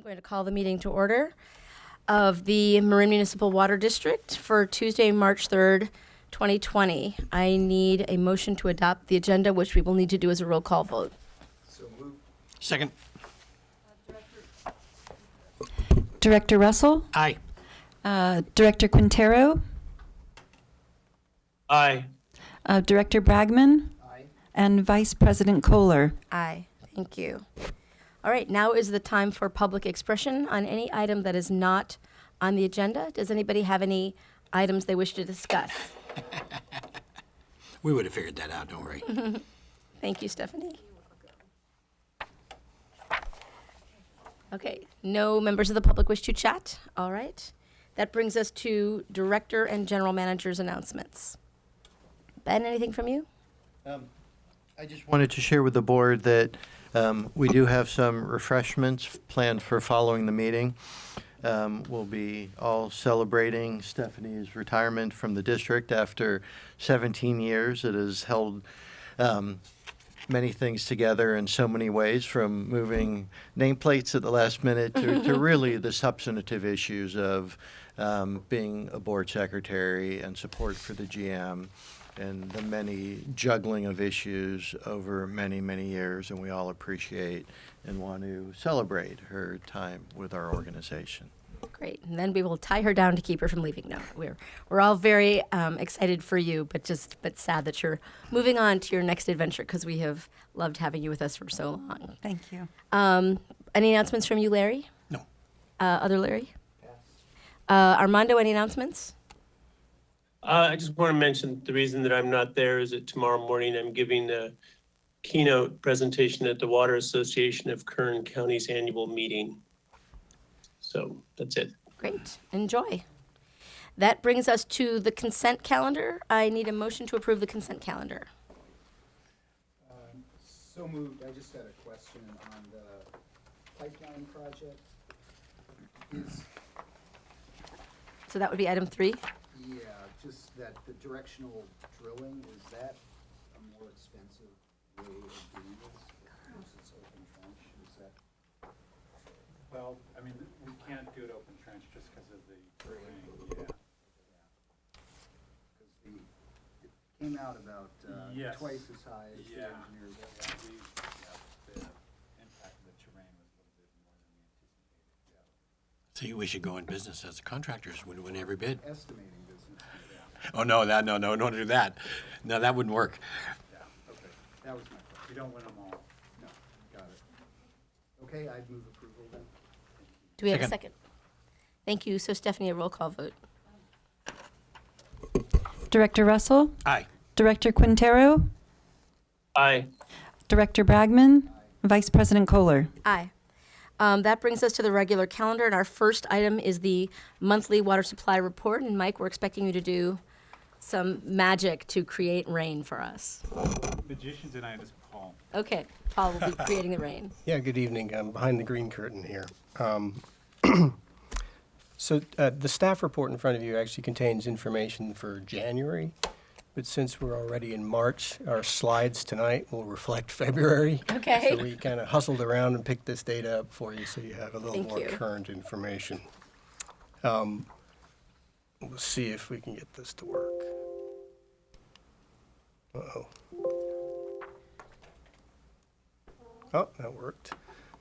going to call the meeting to order of the Marin Municipal Water District for Tuesday, March 3rd, 2020. I need a motion to adopt the agenda, which we will need to do as a roll call vote. So moved. Second. Director Russell? Aye. Director Quintero? Aye. Director Bragman? Aye. And Vice President Kohler? Aye. Thank you. All right, now is the time for public expression on any item that is not on the agenda. Does anybody have any items they wish to discuss? We would have figured that out, don't worry. Thank you, Stephanie. Okay, no members of the public wish to chat? All right. That brings us to Director and General Manager's announcements. Ben, anything from you? I just wanted to share with the board that we do have some refreshments planned for following the meeting. We'll be all celebrating Stephanie's retirement from the district after 17 years. It has held many things together in so many ways, from moving nameplates at the last minute to really the substantive issues of being a board secretary and support for the GM and the many juggling of issues over many, many years. And we all appreciate and want to celebrate her time with our organization. Great. And then we will tie her down to keep her from leaving. No, we're all very excited for you, but sad that you're moving on to your next adventure, because we have loved having you with us for so long. Thank you. Any announcements from you, Larry? No. Other Larry? Armando, any announcements? I just want to mention the reason that I'm not there is that tomorrow morning I'm giving a keynote presentation at the Water Association of Kern County's annual meeting. So that's it. Great. Enjoy. That brings us to the consent calendar. I need a motion to approve the consent calendar. So moved. I just had a question on the pipeline project. So that would be item 3. Yeah, just that the directional drilling, is that a more expensive way of doing this versus open trench? Is that? Well, I mean, we can't do it open trench just because of the terrain, yeah. Because it came out about Yes. twice as high as the Yeah. engineers. The impact of the terrain was a little bit more than we anticipated. See, we should go in business as contractors. We'd win every bid. Estimating business. Oh, no, don't do that. No, that wouldn't work. Yeah, okay. That was my question. We don't win them all. No, got it. Okay, I'd move approval then. Do we have a Second. second? Thank you. So Stephanie, a roll call vote. Director Russell? Aye. Director Quintero? Aye. Director Bragman? Vice President Kohler? Aye. That brings us to the regular calendar, and our first item is the monthly water supply report. And Mike, we're expecting you to do some magic to create rain for us. Magician tonight is Paul. Okay, Paul will be creating the rain. Yeah, good evening. I'm behind the green curtain here. So the staff report in front of you actually contains information for January, but since we're already in March, our slides tonight will reflect February. Okay. So we kind of hustled around and picked this data up for you so you have a little Thank more you. current information. We'll see if we can get this to work. Uh-oh. Oh, that worked.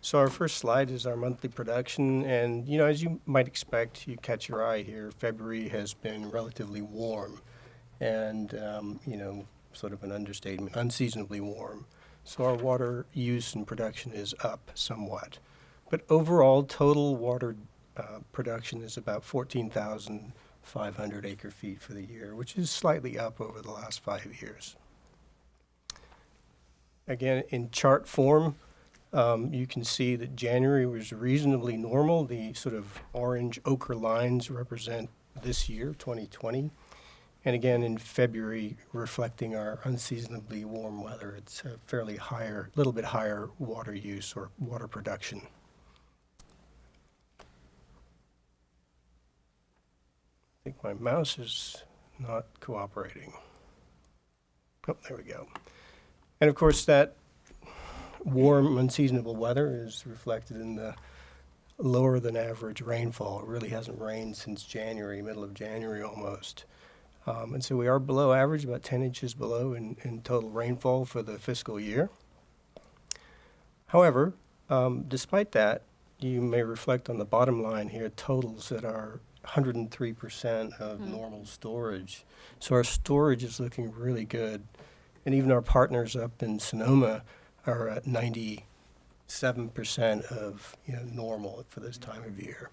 So our first slide is our monthly production, and as you might expect, you catch your eye here, February has been relatively warm, and sort of an understatement, unseasonably warm. So our water use and production is up somewhat. But overall, total water production is about 14,500 acre feet for the year, which is slightly up over the last 5 years. Again, in chart form, you can see that January was reasonably normal. The sort of orange ochre lines represent this year, 2020. And again, in February, reflecting our unseasonably warm weather, it's a fairly higher, little bit higher water use or water production. I think my mouse is not cooperating. Oh, there we go. And of course, that warm, unseasonable weather is reflected in the lower than average rainfall. It really hasn't rained since January, middle of January almost. And so we are below average, about 10 inches below in total rainfall for the fiscal year. However, despite that, you may reflect on the bottom line here, totals that are 103% of normal storage. So our storage is looking really good. And even our partners up in Sonoma are at 97% of normal for this time of year.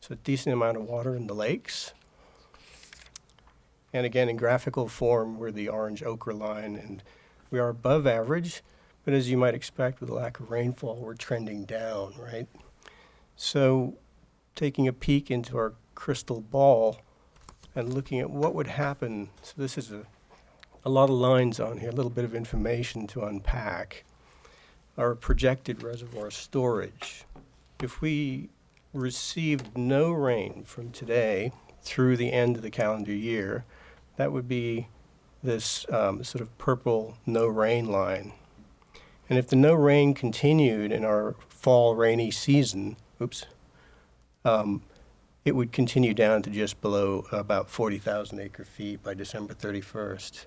So a decent amount of water in the lakes. And again, in graphical form, we're the orange ochre line, and we are above average. But as you might expect, with the lack of rainfall, we're trending down, right? So taking a peek into our crystal ball and looking at what would happen. So this is a lot of lines on here, a little bit of information to unpack. Our projected reservoir storage. If we received no rain from today through the end of the calendar year, that would be this sort of purple no rain line. And if the no rain continued in our fall rainy season, it would continue down to just below about 40,000 acre feet by December 31st.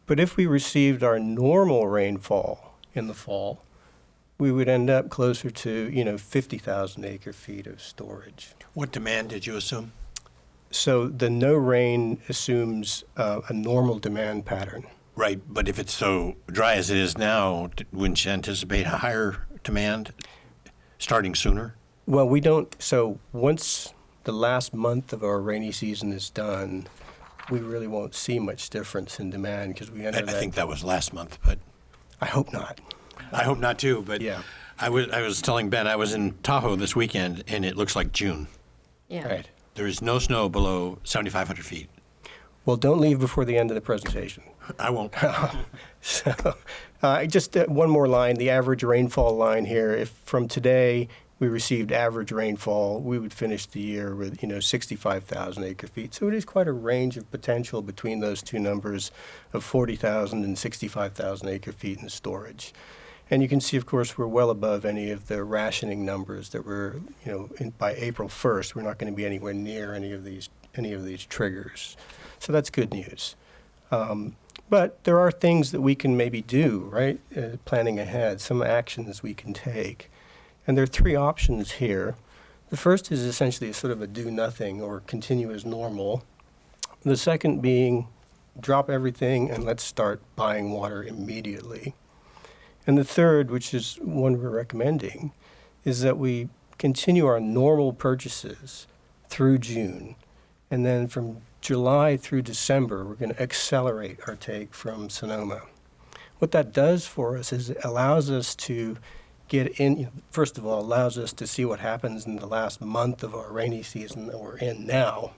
But if we received our normal rainfall in the fall, we would end up closer to 50,000 acre feet of storage. What demand did you assume? So the no rain assumes a normal demand pattern. Right, but if it's so dry as it is now, wouldn't you anticipate a higher demand starting sooner? Well, we don't. So once the last month of our rainy season is done, we really won't see much difference in demand because we enter I think that was last month, but I hope not. I hope not too. But Yeah. I was telling Ben I was in Tahoe this weekend, and it looks like June. Yeah. Right. There is no snow below 7,500 feet. Well, don't leave before the end of the presentation. I won't. So, just one more line, the average rainfall line here. If from today we received average rainfall, we would finish the year with 65,000 acre feet. So it is quite a range of potential between those two numbers of 40,000 and 65,000 acre feet in storage. And you can see, of course, we're well above any of the rationing numbers that were, by April 1st. We're not going to be anywhere near any of these triggers. So that's good news. But there are things that we can maybe do, right? Planning ahead, some actions we can take. And there are three options here. The first is essentially sort of a do nothing or continue as normal. The second being drop everything and let's start buying water immediately. And the third, which is one we're recommending, is that we continue our normal purchases through June. And then from July through December, we're going to accelerate our take from Sonoma. What that does for us is it allows us to get in, first of all, allows us to see what happens in the last month of our rainy season that we're in now.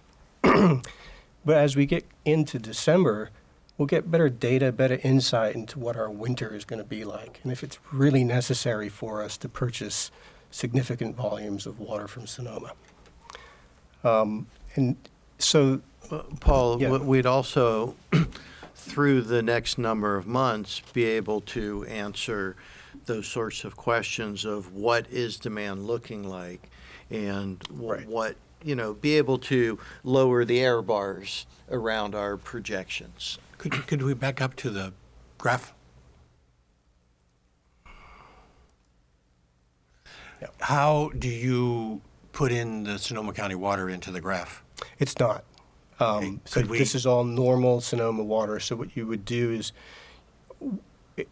But as we get into December, we'll get better data, better insight into what our winter is going to be like, and if it's really necessary for us to purchase significant volumes of water from Sonoma. And so, Paul, Yeah. we'd also, through the next number of months, be able to answer those sorts of questions of what is demand looking like and Right. what, be able to lower the error bars around our projections. Could we back up to the graph? Yep. How do you put in the Sonoma County water into the graph? it's not. Okay, So could we- this is all normal Sonoma water. So what you would do is,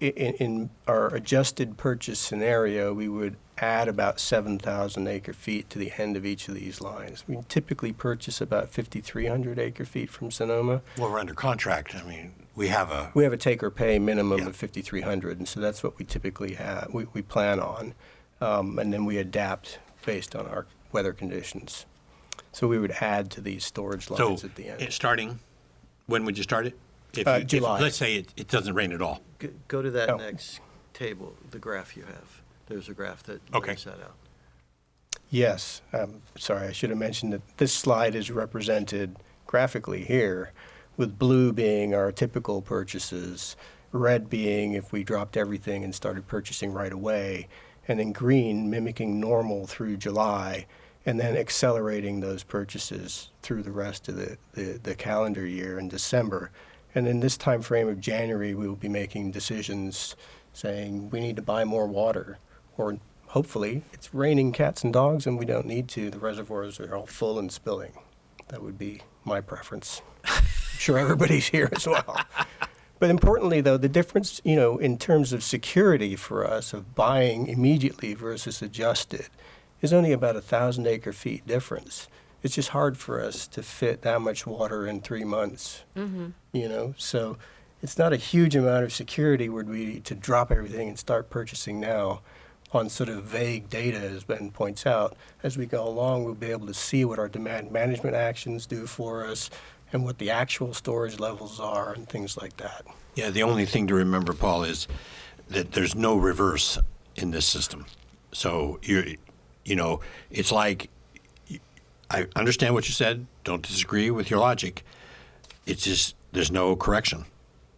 in our adjusted purchase scenario, we would add about 7,000 acre feet to the end of each of these lines. We typically purchase about 5,300 acre feet from Sonoma. Well, we're under contract. I mean, we have a, We have a take or pay minimum Yeah. of 5,300, and so that's what we typically have. We plan on, and then we adapt based on our weather conditions. So we would add to these storage so lines at the end. starting, when would you start it? July. Let's say it doesn't rain at all. Go to that Oh. next table, the graph you have. There's a graph that Okay. lays that out. Yes, sorry, I should have mentioned that this slide is represented graphically here, with blue being our typical purchases, red being if we dropped everything and started purchasing right away, and then green mimicking normal through July, and then accelerating those purchases through the rest of the calendar year in December. And in this time frame of January, we will be making decisions saying we need to buy more water, or hopefully it's raining cats and dogs and we don't need to. The reservoirs are all full and spilling. That would be my preference. I'm sure everybody's here as well. But importantly, though, the difference, in terms of security for us of buying immediately versus adjusted is only about 1,000 acre-feet difference. It's just hard for us to fit that much water in 3 months, So it's not a huge amount of security would we to drop everything and start purchasing now on sort of vague data, as Ben points out. As we go along, we'll be able to see what our demand management actions do for us and what the actual storage levels are and things like that. Yeah, the only thing to remember, Paul, is that there's no reverse in this system. So it's like, I understand what you said. Don't disagree with your logic. It's just there's no correction.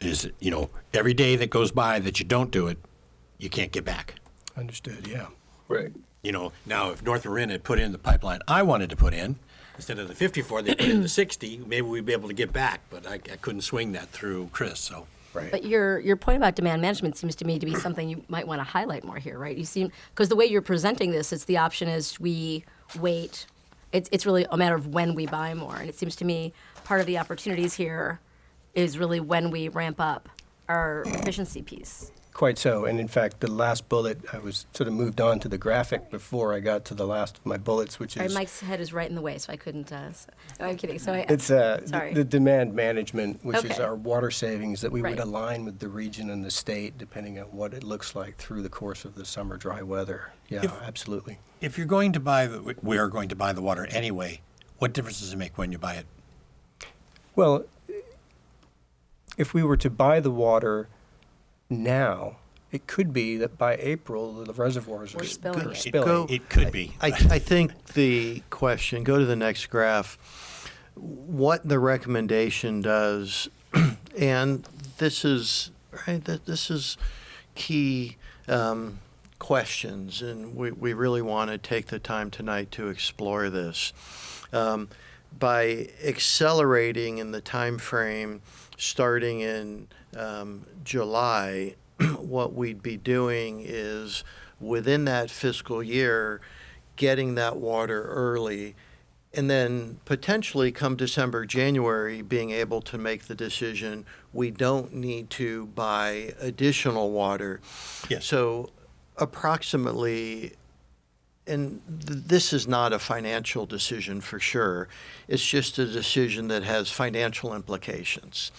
Every day that goes by that you don't do it, you can't get back. Understood, yeah. Right. Now if North Marin had put in the pipeline I wanted to put in, instead of the 54, they put in the 60, maybe we'd be able to get back, but I couldn't swing that through Chris, so. Right. But your point about demand management seems to me to be something you might want to highlight more here, right? Because the way you're presenting this, it's the option is we wait. It's really a matter of when we buy more. And it seems to me part of the opportunities here is really when we ramp up our efficiency piece. Quite so. And in fact, the last bullet, I was sort of moved on to the graphic before I got to the last of my bullets, which Sorry, is... Mike's head is right in the way, so I couldn't. No, I'm kidding. So It's sorry. the demand management, which is Okay. our water savings that we would Right. align with the region and the state, depending on what it looks like through the course of the summer dry weather. Yeah, absolutely. If you're going to buy, we are going to buy the water anyway, what difference does it make when you buy it? Well, if we were to buy the water now, it could be that by April, the reservoirs We're are spilling are it. spilling. It could be. I think the question, go to the next graph, what the recommendation does, and this is, right, this is key questions, and we really want to take the time tonight to explore this. By accelerating in the time frame starting in July, what we'd be doing is within that fiscal year, getting that water early, and then potentially come December, January, being able to make the decision, we don't need to buy additional water. Yes. So approximately, and this is not a financial decision for sure, it's just a decision that has financial implications.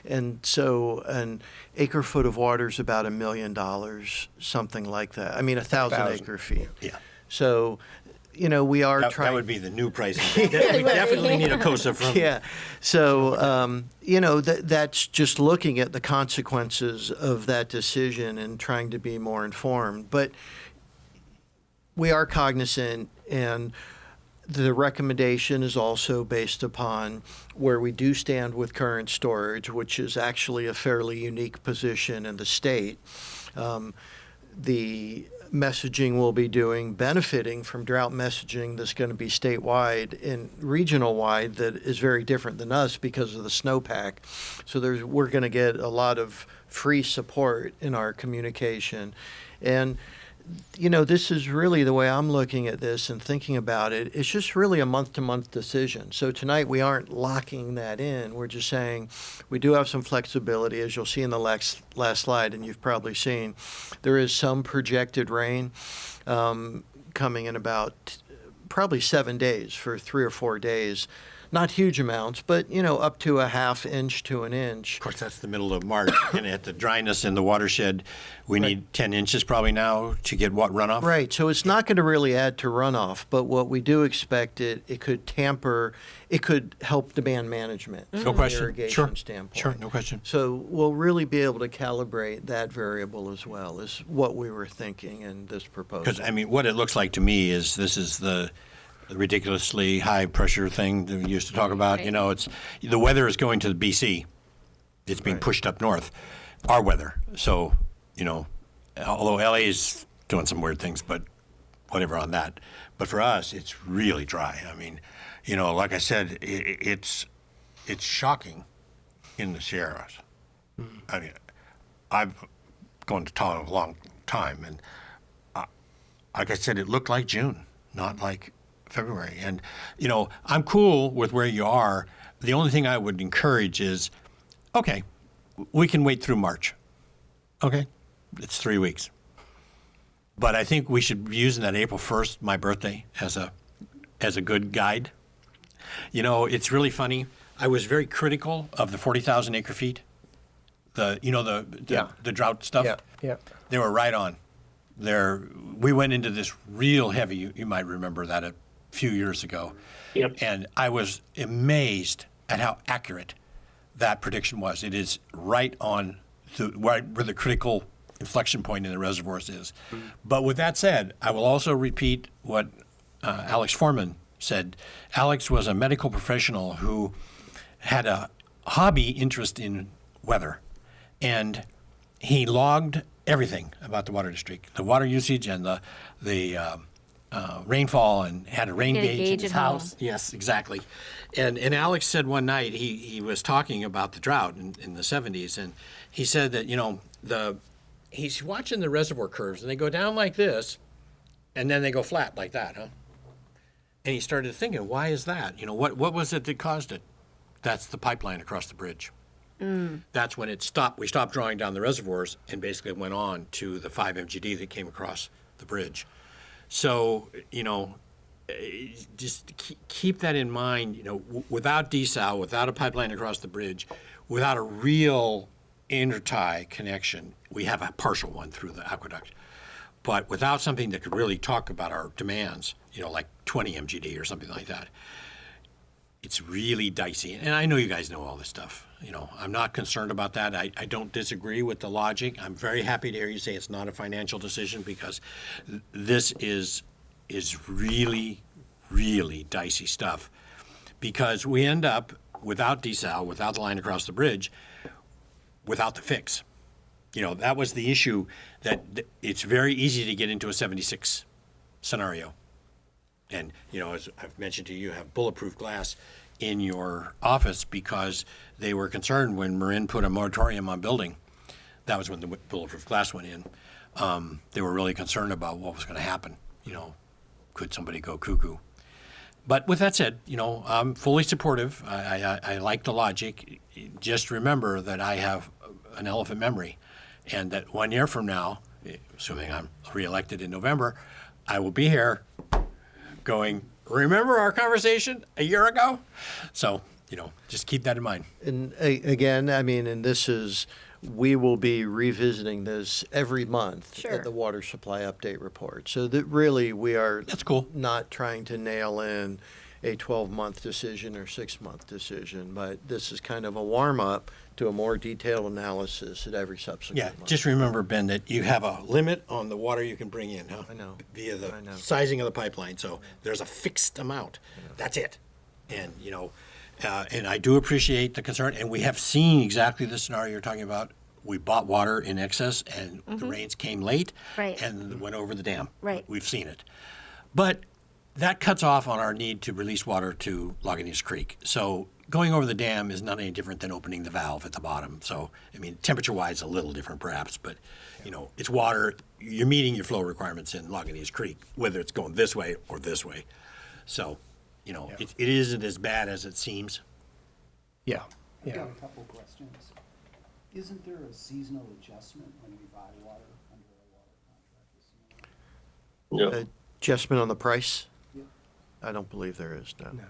And so an acre foot of water is about $1 million, something like that. I mean, 1,000 acre feet. Yeah. So, we are trying. That would be the new price. We definitely need a COSA from. Yeah. So, that's just looking at the consequences of that decision and trying to be more informed. But we are cognizant, and the recommendation is also based upon where we do stand with current storage, which is actually a fairly unique position in the state. The messaging we'll be doing, benefiting from drought messaging that's going to be statewide and regional wide, that is very different than us because of the snowpack. So we're going to get a lot of free support in our communication. And this is really the way I'm looking at this and thinking about it. It's just really a month-to-month decision. So tonight we aren't locking that in. We're just saying we do have some flexibility, as you'll see in the last slide, and you've probably seen. There is some projected rain coming in about probably 7 days for 3 or 4 days. Not huge amounts, but, up to a half inch to an inch. Of course, that's the middle of March, and at the dryness in the watershed, we need 10 inches probably now to get runoff? Right, so it's not going to really add to runoff, but what we do expect it could help demand management No from an question. irrigation standpoint. Sure, no question. So we'll really be able to calibrate that variable as well, is what we were thinking in this proposal. Because, what it looks like to me is this is the ridiculously high pressure thing that we used to talk about. Right. It's the weather is going to the BC. It's being Right. pushed up north. Our weather. So, although LA is doing some weird things, but whatever on that. But for us, it's really dry. I mean, you know, like I said, it's shocking in the Sierras. I mean, I've gone to Tahoe a long time, and like I said, it looked like June, not like February. And, you know, I'm cool with where you are. The only thing I would encourage is, okay, we can wait through March. Okay? It's 3 weeks. But I think we should be using that April 1st, my birthday, as a good guide. You know, it's really funny. I was very critical of the 40,000 acre feet. The drought stuff. Yeah, yeah. They were right on. We went into this real heavy. You might remember that a few years ago. Yep. And I was amazed at how accurate that prediction was. It is right on where the critical inflection point in the reservoirs is. But with that said, I will also repeat what Alex Foreman said. Alex was a medical professional who had a hobby interest in weather, and he logged everything about the water district, the water usage and the rainfall, and had a rain He had a gauge in gauge his at home. house. Yes, exactly. And Alex said one night he was talking about the drought in the 70s, and he said that, you know, he's watching the reservoir curves, and they go down like this, and then they go flat like that, huh? And he started thinking, why is that? You know, what was it that caused it? That's the pipeline across the bridge. That's when it stopped. We stopped drawing down the reservoirs and basically went on to the 5 MGD that came across the bridge. So, you know, just keep that in mind. You know, without desal, without a pipeline across the bridge, without a real intertie connection, we have a partial one through the aqueduct. But without something that could really talk about our demands, you know, like 20 MGD or something like that, it's really dicey. And I know you guys know all this stuff. You know, I'm not concerned about that. I don't disagree with the logic. I'm very happy to hear you say it's not a financial decision, because this is really, really dicey stuff. Because we end up without desal, without the line across the bridge, without the fix. You know, that was the issue, that it's very easy to get into a 76 scenario. And, you know, as I've mentioned to you, you have bulletproof glass in your office because they were concerned when Marin put a moratorium on building. That was when the bulletproof glass went in. They were really concerned about what was going to happen. You know, could somebody go cuckoo? But with that said, you know, I'm fully supportive. I like the logic. Just remember that I have an elephant memory, and that 1 year from now, assuming I'm reelected in November, I will be here going, remember our conversation a year ago? So, you know, just keep that in mind. And again, I mean, and we will be revisiting this every month Sure. at the water supply update report. So that really we are That's cool. not trying to nail in a 12-month decision or 6-month decision, but this is kind of a warm-up to a more detailed analysis at every subsequent Yeah, month. just remember, Ben, that you have a limit on the water you can bring in, huh? I know. Via the I know. sizing of the pipeline. So there's a fixed amount. That's it. And, you know, and I do appreciate the concern. And we have seen exactly the scenario you're talking about. We bought water in excess, and the rains came late. Right. And went over the dam. Right. We've seen it. But that cuts off on our need to release water to Lagunitas Creek. So going over the dam is not any different than opening the valve at the bottom. So, I mean, temperature-wise, a little different perhaps, but, you know, it's water. You're meeting your flow requirements in Lagunitas Creek, whether it's going this way or this way. So, you know, it isn't as bad as it seems. Yeah, I've yeah. got a couple questions. Isn't there a seasonal adjustment when we buy water under a water contract with Sonoma? No, Adjustment on the price? Yeah. I don't believe there is, no. No.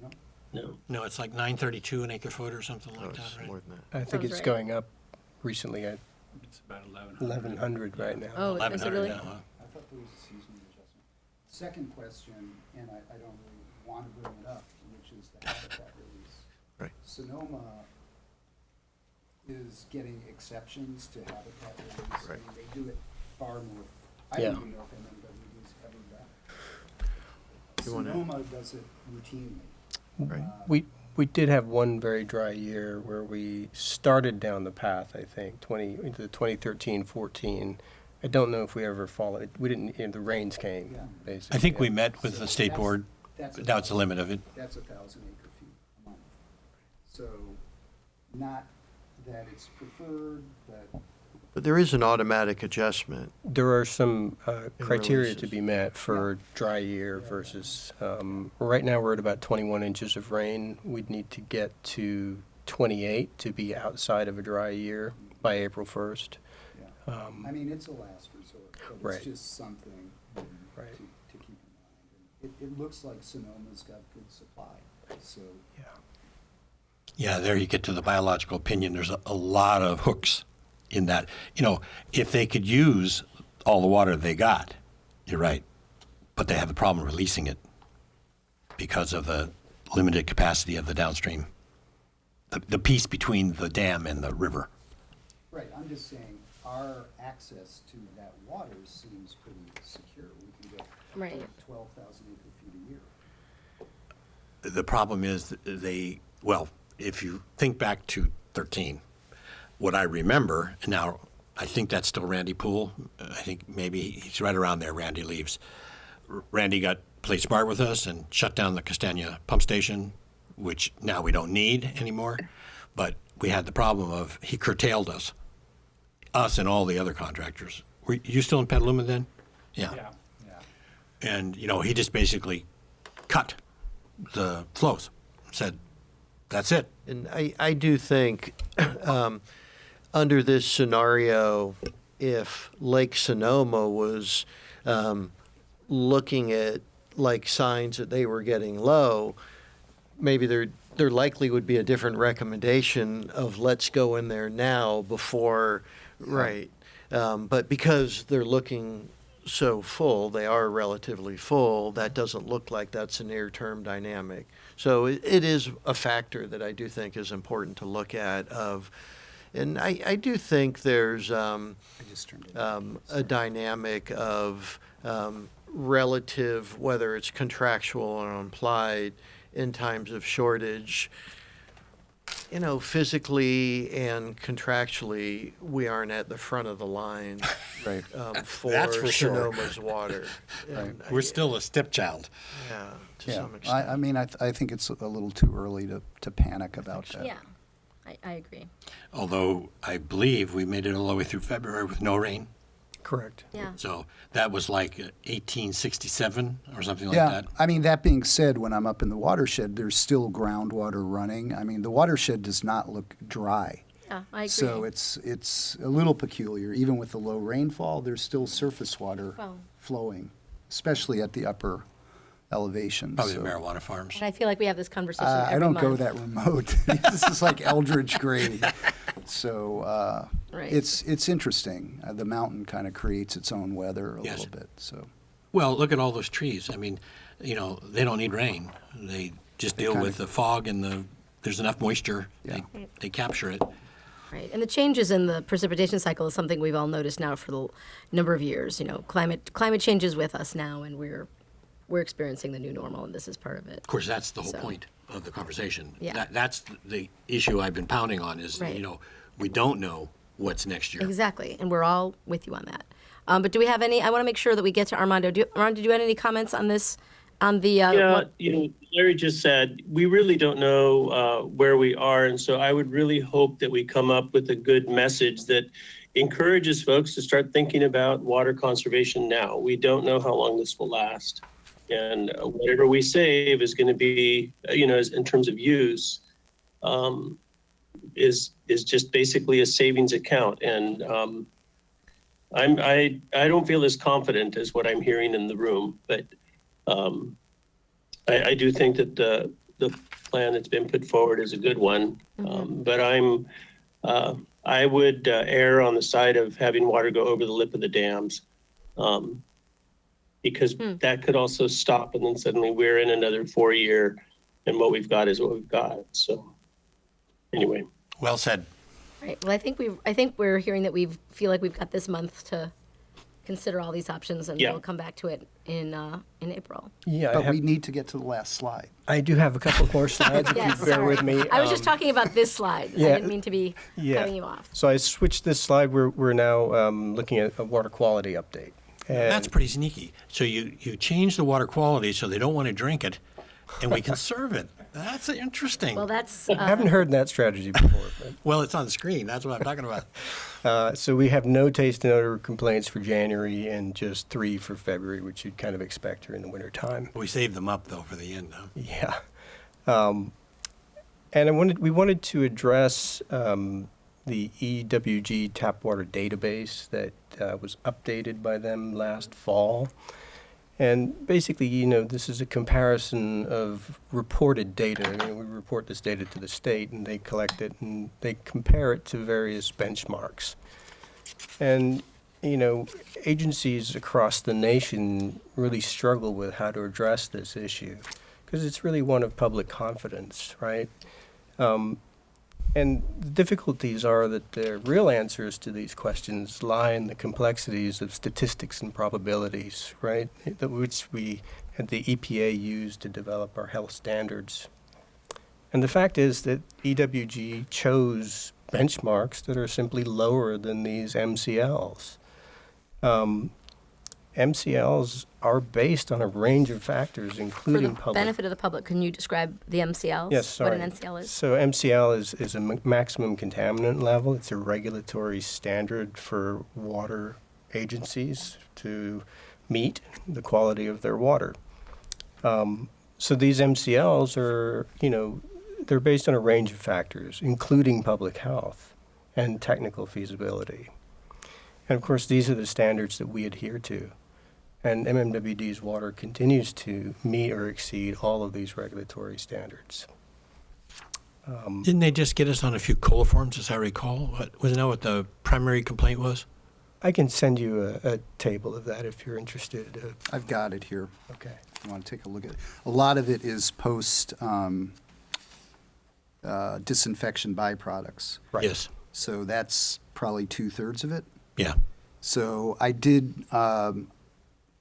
No? no. No, it's like $9.32 an acre foot or something No, like that, it's right? more than that. I think Sounds it's right. going up recently at It's about 1,100 right now. Oh, is it 1,100 really? now, huh? I thought there was a seasonal adjustment. Second question, and I don't really want to bring it up, which is the habitat release. Right. Sonoma is getting exceptions to habitat release. I Right. mean, they do it far more. I Yeah. don't even know if MMWD's ever done it. You wanna- Sonoma does it routinely. Right. We did have one very dry year where we started down the path, I think, into 2013-14, I don't know if we ever followed. We didn't. The rains came. Yeah. Basically. I think we met with the state board. That's That's the limit of it. That's 1,000 acre feet a month. So, not that it's preferred, But there is an automatic adjustment. There are some criteria to releases. be met for dry year versus, right now we're at about 21 inches of rain. We'd need to get to 28 to be outside of a dry year by April 1st. yeah. I mean, it's a last resort, but Right. it's just something Right. to keep in mind. And it looks like Sonoma's got good supply, so. Yeah. Yeah, there you get to the biological opinion. There's a lot of hooks in that. You know, if they could use all the water they got, you're right. But they have a problem releasing it because of the limited capacity of the downstream, the piece between the dam and the river. Right, I'm just saying, our access to that water seems pretty secure. We can get Right. 12,000 acre feet a year. The problem is that well, if you think back to 13, what I remember, and now I think that's still Randy Poole. I think maybe he's right around there, Randy leaves. Randy played smart with us and shut down the Castagna pump station, which now we don't need anymore. But we had the problem of he curtailed us and all the other contractors. Were you still in Petaluma then? Yeah. Yeah. And, he just basically cut the flows, said, that's it. And I do think under this scenario, if Lake Sonoma was looking at like signs that they were getting low, maybe there likely would be a different recommendation of let's go in there now before, right. But because they're looking so full, they are relatively full, that doesn't look like that's a near-term dynamic. So it is a factor that I do think is important to look at and I do think there's I just turned it. a dynamic of relative, whether it's contractual or implied, in times of shortage. Physically and contractually, we aren't at the front of the line Right. for That's for sure. Sonoma's water. And We're still a stepchild. yeah, to Yeah, some extent. I mean, I think it's a little too early to panic about that. Yeah, I agree. Although I believe we made it all the way through February with no rain. Correct. Yeah. So that was like 1867 or something like Yeah, that. I mean, that being said, when I'm up in the watershed, there's still groundwater running. I mean, the watershed does not look dry. Yeah, I agree. So it's a little peculiar. Even with the low rainfall, there's still surface water Well- flowing, especially at the upper elevations. Probably so. the marijuana farms. And I feel like we have this conversation every I don't month. go that remote. This is like Eldridge grade. So Right. it's interesting. The mountain kind of creates its own weather a Yes. little bit. So Well, look at all those trees. I mean, they don't need rain. They just deal kinda- with the fog and there's enough moisture. Yeah. They capture it. Right, and the changes in the precipitation cycle is something we've all noticed now for the number of years. Climate change is with us now, and we're experiencing the new normal, and this is part of it. Of course, that's the whole So- point of the conversation. Yeah. That's the issue I've been pounding on is, Right. we don't know what's next year. Exactly, and we're all with you on that. But do we have any? I want to make sure that we get to Armando. Armando, do you have any comments on this? On the Yeah, Larry just said, we really don't know where we are. And so I would really hope that we come up with a good message that encourages folks to start thinking about water conservation now. We don't know how long this will last. And whatever we save is going to be, in terms of use, is just basically a savings account. And I don't feel as confident as what I'm hearing in the room, but I do think that the plan that's been put forward is a good one. But I would err on the side of having water go over the lip of the dams. Because that could also stop and then suddenly we're in another 4-year and what we've got is what we've got. So anyway. Well said. right. Well, I think we're hearing that we feel like we've got this month to consider all these options, and Yeah. we'll come back to it in April. Yeah, But we need to get to the last slide. I do have a couple more slides if Yes, you bear sorry. with me. I was just talking about this slide. I yeah. didn't mean to be cutting you off. So I switched this slide. We're now looking at a water quality update. And That's pretty sneaky. So you change the water quality so they don't want to drink it, and we conserve it. That's interesting. Well, that's I haven't heard that strategy before. Well, it's on the screen. That's what I'm talking about. So we have no taste and odor complaints for January and just 3 for February, which you'd kind of expect during the winter time. We saved them up, though, for the end. Huh? Yeah. And we wanted to address the EWG tap water database that was updated by them last fall. And basically, this is a comparison of reported data. We report this data to the state, and they collect it, and they compare it to various benchmarks. And, agencies across the nation really struggle with how to address this issue because it's really one of public confidence, right? And the difficulties are that the real answers to these questions lie in the complexities of statistics and probabilities, right? Which we at the EPA use to develop our health standards. And the fact is that EWG chose benchmarks that are simply lower than these MCLs. MCLs are based on a range of factors, for including the public. benefit of the public. Can you describe the MCLs? Yes, sorry. What an MCL is? So MCL is a maximum contaminant level. It's a regulatory standard for water agencies to meet the quality of their water. So these MCLs are, they're based on a range of factors, including public health and technical feasibility. And of course, these are the standards that we adhere to. And MMWD's water continues to meet or exceed all of these regulatory standards. Didn't they just get us on a few coliforms, as I recall? Wasn't that what the primary complaint was? I can send you a table of that if you're interested. I've got it here. Okay. If you want to take a look at it. A lot of it is post disinfection byproducts. Right. Yes. So that's probably 2/3 of it. Yeah. So I did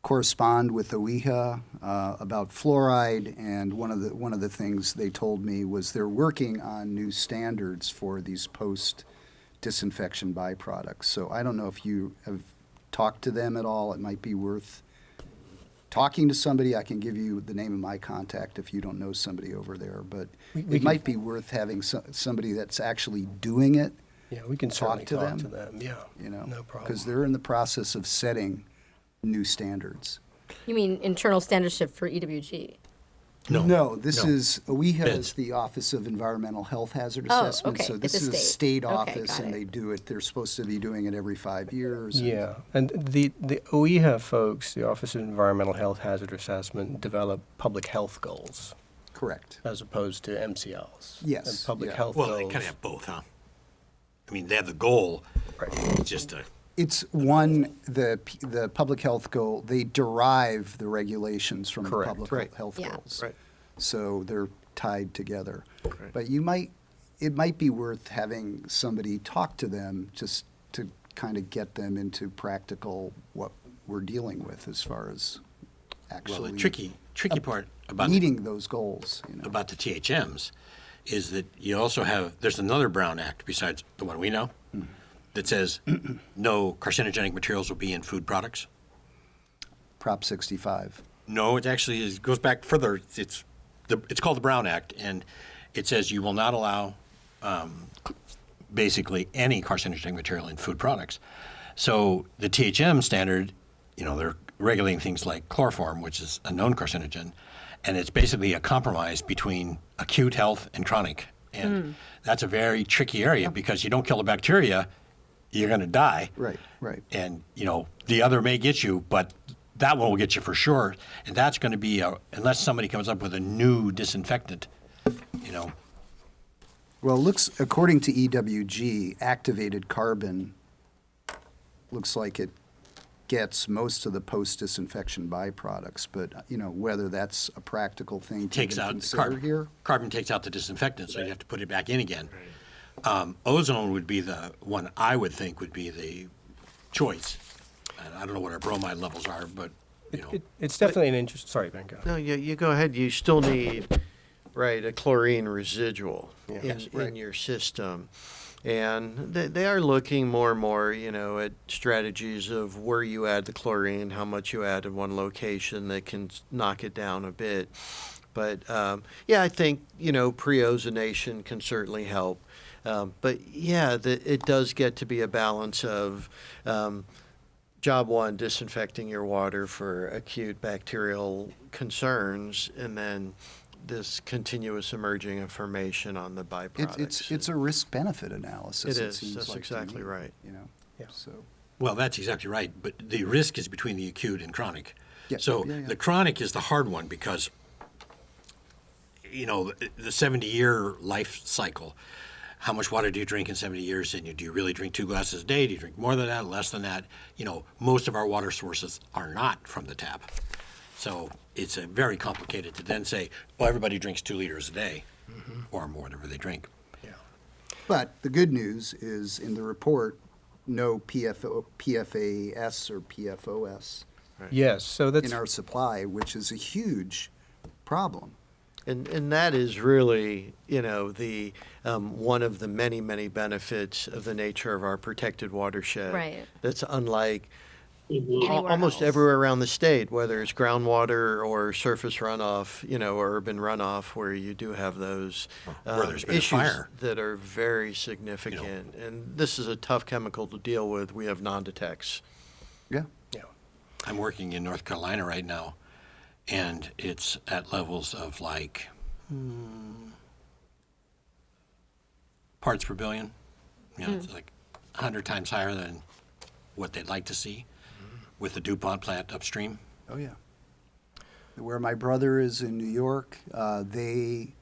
correspond with OEHA about fluoride, and one of the things they told me was they're working on new standards for these post disinfection byproducts. So I don't know if you have talked to them at all. It might be worth talking to somebody. I can give you the name of my contact if you don't know somebody over there, but it might be worth having somebody that's actually doing it. Yeah, we can certainly to talk them, to them. Yeah, no problem. Because they're in the process of setting new standards. You mean internal standards for EWG? No. This No. is, OEHA Bids. is the Office of Environmental Health Hazard Oh, Assessment. okay. So this It's a is a state. state Okay, office, got and it. they do it, they're supposed to be doing it every 5 years. and- Yeah, and the OEHA folks, the Office of Environmental Health Hazard Assessment, develop public health goals Correct. as opposed to MCLs. Yes, And public yeah. health Well, goals. they kind of have both, huh? I mean, they have the goal. Right. It's just a. It's one, the public health goal, they derive the regulations from the Correct. public Right. health Yeah. goals. Right. So they're tied together. Right. But it might be worth having somebody talk to them just to kind of get them into practical what we're dealing with as far as Well, actually the tricky part about meeting those goals. about the THMs is that you also have, there's another Brown Act besides the one we know that says no carcinogenic materials will be in food products. Prop 65. No, it actually goes back further. It's called the Brown Act, and it says you will not allow basically any carcinogenic material in food products. So the THM standard, they're regulating things like chloroform, which is a known carcinogen, and it's basically a compromise between acute health and chronic. And that's a very tricky area because you don't kill the bacteria, you're going to die. Right. And, the other may get you, but that one will get you for sure. And that's going to be, unless somebody comes up with a new disinfectant, Well, it looks, according to EWG, activated carbon looks like it gets most of the post-disinfection byproducts, but, whether that's a practical thing to takes even out consider here. carbon takes out the disinfectant, so you have to put it back in again. Ozone would be the one I would think would be the choice. And I don't know what our bromide levels are, but, you know. It's definitely an interest, sorry, Ben, go. No, you go ahead. You still need, right, a chlorine residual Yeah. in, Yes, right. in your system. And they are looking more and more, at strategies of where you add the chlorine, how much you add in one location that can knock it down a bit. But, yeah, I think, pre-ozonation can certainly help. But, yeah, it does get to be a balance of job one, disinfecting your water for acute bacterial concerns, and then this continuous emerging information on the byproducts. It's a risk-benefit analysis. It is. seems That's like to exactly me, right. Yeah. So, Well, that's exactly right, but the risk is between the acute and chronic. Yeah, So yeah, yeah. the chronic is the hard one because, the 70-year life cycle, how much water do you drink in 70 years? And do you really drink 2 glasses a day? Do you drink more than that, less than that? Most of our water sources are not from the tap. So it's very complicated to then say, well, everybody drinks 2 liters a day or more, whatever they drink. Yeah. but the good news is in the report, no PFAS or PFOS Yes, so that's, in our supply, which is a huge problem. And that is really, the one of the many, many benefits of the nature of our protected watershed. Right. That's unlike Anywhere almost else. everywhere around the state, whether it's groundwater or surface runoff, or urban runoff, where you do have those Where there's been a issues fire. that are very significant. And this is a tough chemical to deal with. We have non-detects. Yeah. yeah. I'm working in North Carolina right now, and it's at levels of like parts per billion. It's like 100 times higher than what they'd like to see with the DuPont plant upstream. Oh, yeah. Where my brother is in New York, their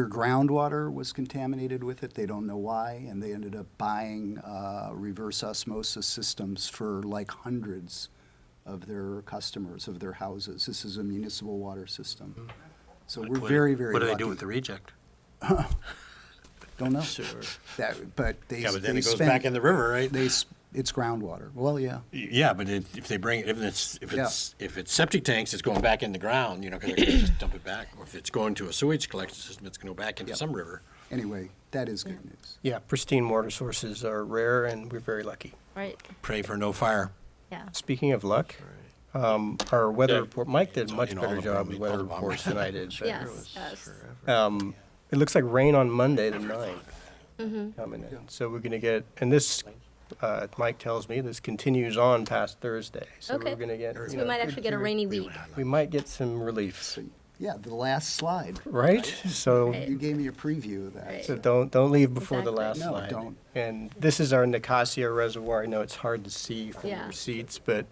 groundwater was contaminated with it. They don't know why, and they ended up buying reverse osmosis systems for like hundreds of their customers, of their houses. This is a municipal water system. So we're very, very What do they lucky. do with the reject? Don't know. Sewer. But they Yeah, but then they it goes spend- back in the river, right? It's groundwater. Well, yeah. Yeah, but if they bring if it's Yeah. if it's septic tanks, it's going back in the ground, because they're going to just dump it back. Or if it's going to a sewage collection system, it's going to go back into Yep. some river. Anyway, that is good news. Yeah, pristine water sources are rare, and we're very lucky. Right. Pray for no fire. Yeah. Speaking of luck, our weather Yeah. report, Mike did a much all better the job with all weather the bombers. reports than I did. but, Yes. Yes. It looks like rain on Monday the 9th coming in. So we're going to get, and this, Mike tells me, this continues on past Thursday. So Okay. we're going to get, So we might actually get a rainy week. we might get some relief, Yeah, the last slide. right? So, Right. You gave me a preview of that. Right. so don't leave before the Exactly. last No, slide. don't. And this is our Nicosia Reservoir. I know it's hard to see from Yeah. your seats, but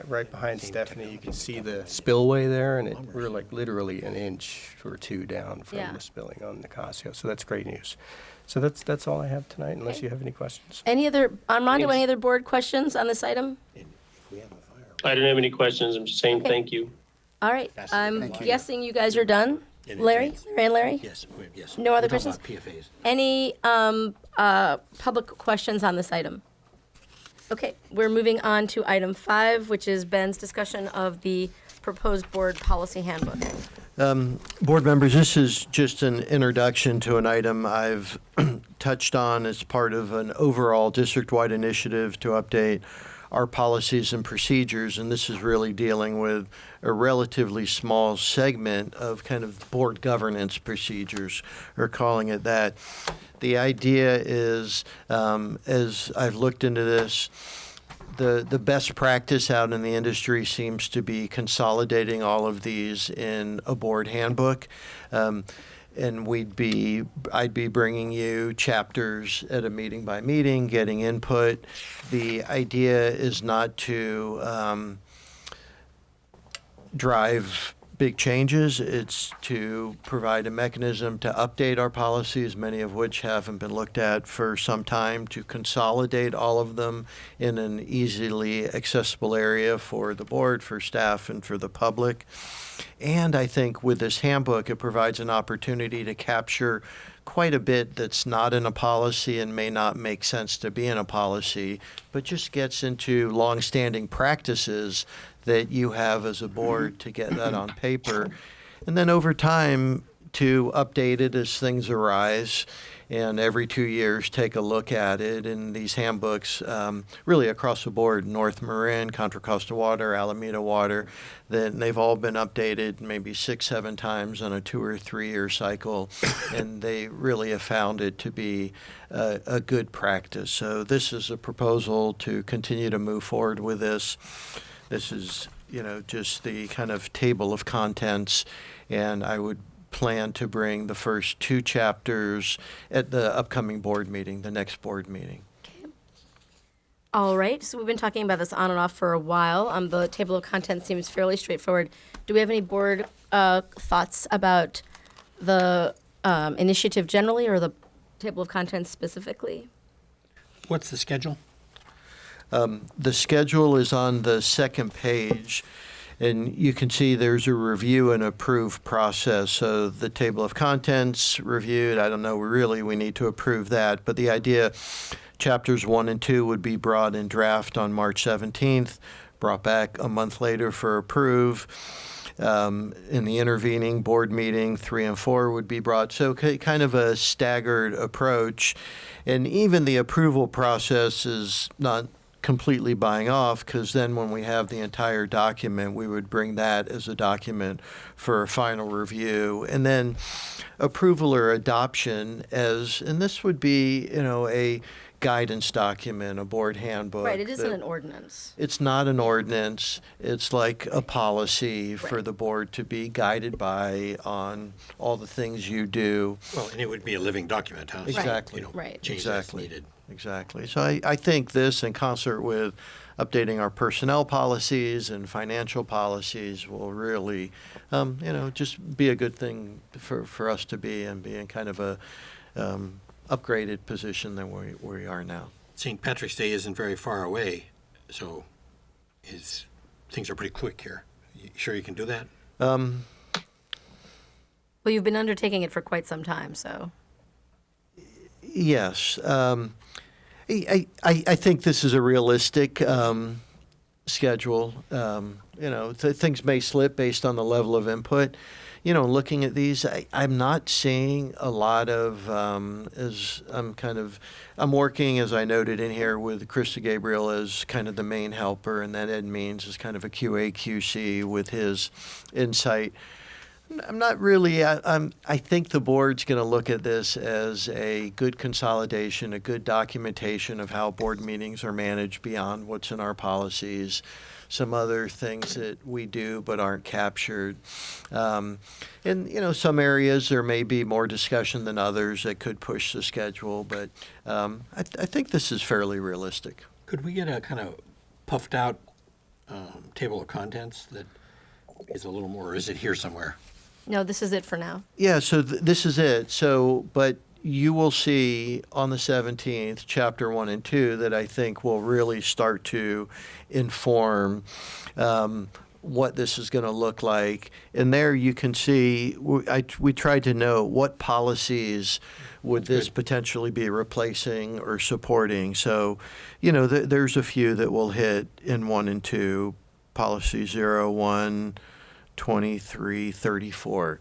right behind Stephanie, you can see the spillway there, and we're like literally an inch or 2 down from Yeah. the spilling on Nicosia. So that's great news. So that's all I have tonight, unless Okay. you have any questions. Any other, Armando, any other board questions on this item? I don't have any questions. I'm just saying Okay. thank you. All right. Thank I'm you. guessing you guys are done. Larry? Larry and Larry? Yes, yes. No other We're talking questions? about PFAS. Any public questions on this item? Okay, we're moving on to item 5, which is Ben's discussion of the proposed board policy handbook. Board members, this is just an introduction to an item I've touched on as part of an overall district-wide initiative to update our policies and procedures, and this is really dealing with a relatively small segment of kind of board governance procedures, or calling it that. The idea is, as I've looked into this, the best practice out in the industry seems to be consolidating all of these in a board handbook. And I'd be bringing you chapters at a meeting by meeting, getting input. The idea is not to drive big changes. It's to provide a mechanism to update our policies, many of which haven't been looked at for some time, to consolidate all of them in an easily accessible area for the board, for staff, and for the public. And I think with this handbook, it provides an opportunity to capture quite a bit that's not in a policy and may not make sense to be in a policy, but just gets into longstanding practices that you have as a board to get that on paper. And then over time, to update it as things arise, and every 2 years take a look at it. And these handbooks, really across the board, North Marin, Contra Costa Water, Alameda Water, then they've all been updated maybe 6-7 times on a 2 or 3 year cycle, and they really have found it to be a good practice. So this is a proposal to continue to move forward with this. This is, just the kind of table of contents, and I would plan to bring the first 2 chapters at the upcoming board meeting, the next board meeting. All right, so we've been talking about this on and off for a while. The table of contents seems fairly straightforward. Do we have any board thoughts about the initiative generally or the table of contents specifically? What's the schedule? The schedule is on the second page, and you can see there's a review and approve process. So the table of contents reviewed, I don't know, we need to approve that. But the idea, chapters 1 and 2 would be brought in draft on March 17th, brought back a month later for approve. In the intervening board meeting, 3 and 4 would be brought. So kind of a staggered approach. And even the approval process is not completely buying off, because then when we have the entire document, we would bring that as a document for final review, and then approval or adoption and this would be, a guidance document, a board handbook. Right, it isn't an ordinance. It's not an ordinance. It's like a policy for Right. the board to be guided by on all the things you do. Well, and it would be a living document, huh? So, Exactly. Right. Change as Exactly. needed. Exactly. So I think this, in concert with updating our personnel policies and financial policies, will really, just be a good thing for us to be and be in kind of a upgraded position than we are now. St. Patrick's Day isn't very far away, so things are pretty quick here. You sure you can do that? Well, you've been undertaking it for quite some time, so. Yes. I think this is a realistic schedule. Things may slip based on the level of input. Looking at these, I'm not seeing a lot of, I'm working, as I noted in here, with Krista Gabriel as kind of the main helper, and then Ed Means is kind of a QA, QC with his insight. I'm not really, I think the board's going to look at this as a good consolidation, a good documentation of how board meetings are managed beyond what's in our policies, some other things that we do but aren't captured. Some areas there may be more discussion than others that could push the schedule, but I think this is fairly realistic. Could we get a kind of puffed out table of contents that is a little more, or is it here somewhere? No, this is it for now. Yeah, so this is it. So, but you will see on the 17th, chapter 1 and 2, that I think will really start to inform what this is going to look like. And there you can see, we tried to know what policies would this potentially be replacing or supporting. So, there's a few that will hit in 1 and 2, policy 01, 23, 34.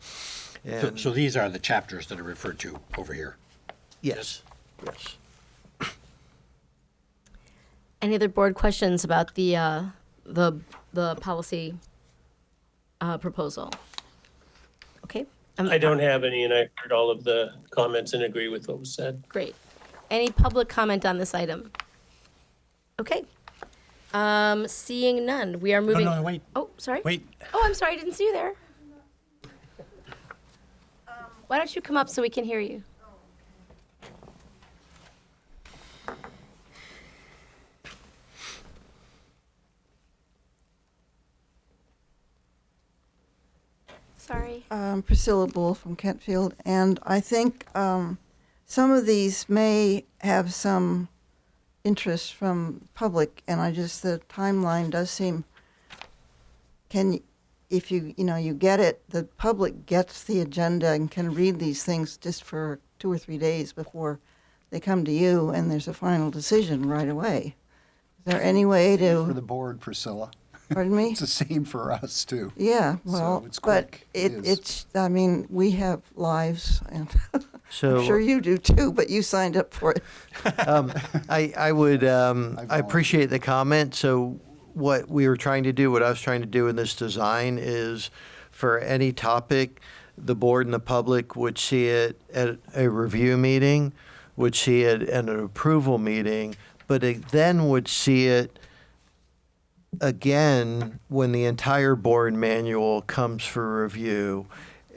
And So these are the chapters that are referred to over here. yes. Any other board questions about the policy proposal? Okay. I don't have any, and I heard all of the comments and agree with what was said. Great. Any public comment on this item? Okay. Seeing none, we are moving. No, wait. Oh, sorry. Wait. Oh, I'm sorry, I didn't see you there. Why don't you come up so we can hear you? Sorry. Priscilla Bull from Kentfield, and I think some of these may have some interest from public, and the timeline does seem, if you get it, the public gets the agenda and can read these things just for 2 or 3 days before they come to you and there's a final decision right away. Is there any way For to, the board, Priscilla. pardon me? It's the same for us, too. Yeah, well, it's but quick. It is. it's, I mean, we have lives, and So I'm sure you do too, but you signed up for it. I would, I appreciate the comment. So what we were trying to do, what I was trying to do in this design is for any topic, the board and the public would see it at a review meeting, would see it at an approval meeting, but it then would see it again when the entire board manual comes for review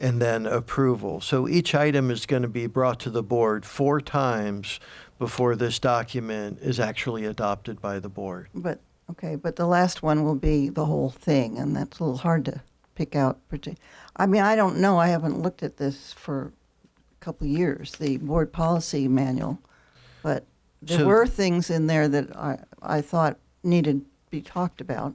and then approval. So each item is going to be brought to the board 4 times before this document is actually adopted by the board. But, okay, but the last one will be the whole thing, and that's a little hard to pick out. I mean, I don't know, I haven't looked at this for a couple of years, the board policy manual, but there So- were things in there that I thought needed to be talked about.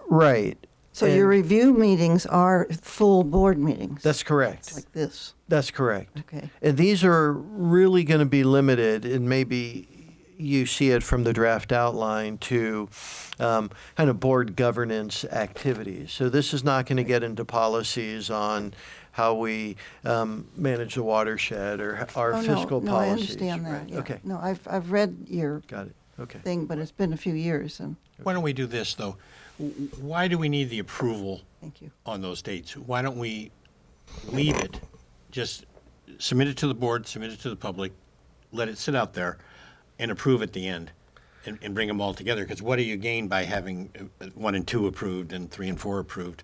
Right. So your And- review meetings are full board meetings? That's correct. Like this, That's correct. okay. And these are really going to be limited, and maybe you see it from the draft outline, to kind of board governance activities. So this is not going to get into policies on how we manage the watershed or our Oh, fiscal no, policies. I understand that, Right. yeah. Okay, No, I've read your got it. Okay. thing, but it's been a few years, and Why don't we do this, though? Why do we need the approval thank you. on those dates? Why don't we leave it, just submit it to the board, submit it to the public, let it sit out there, and approve at the end, and bring them all together? Because what do you gain by having 1 and 2 approved and 3 and 4 approved?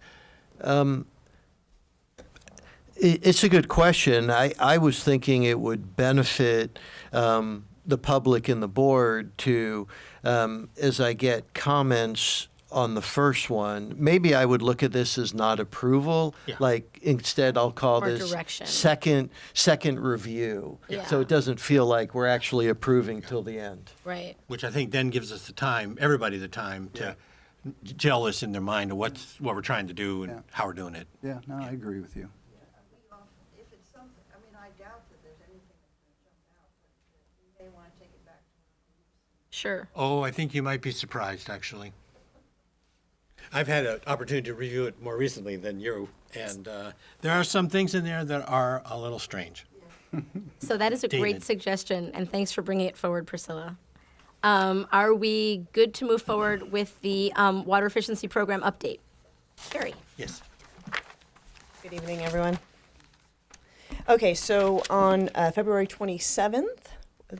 It's a good question. I was thinking it would benefit the public and the board to, as I get comments on the first one, maybe I would look at this as not approval. Yeah. Like instead, I'll call Or this direction. second review. Yeah. So it doesn't feel like we're actually approving till the end. Right. Which I think then gives us the time, everybody the time, to gel this in their mind of what we're trying to do and Yeah. how we're doing it. Yeah, no, I agree with you. If it's something, I mean, I doubt that there's anything that's going to jump out, but you may want to take it back to Sure. Oh, I think you might be surprised, actually. I've had an opportunity to review it more recently than you, and there are some things in there that are a little strange. So that is a great David. suggestion, and thanks for bringing it forward, Priscilla. Are we good to move forward with the water efficiency program update? Carrie? Yes. Good evening, everyone. Okay, so on February 27th,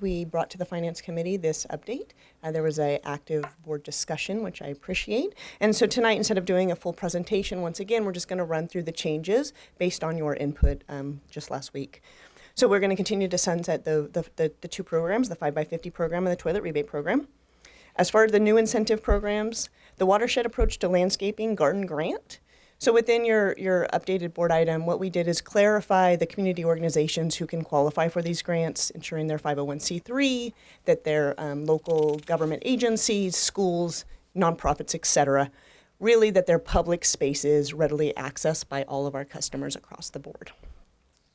we brought to the Finance Committee this update. There was an active board discussion, which I appreciate. And so tonight, instead of doing a full presentation, once again, we're just going to run through the changes based on your input just last week. So we're going to continue to sunset the 2 programs, the 5x50 program and the toilet rebate program. As far as the new incentive programs, the watershed approach to landscaping garden grant. So within your updated board item, what we did is clarify the community organizations who can qualify for these grants, ensuring they're 501c3, that they're local government agencies, schools, nonprofits, et cetera. Really that they're public spaces readily accessed by all of our customers across the board.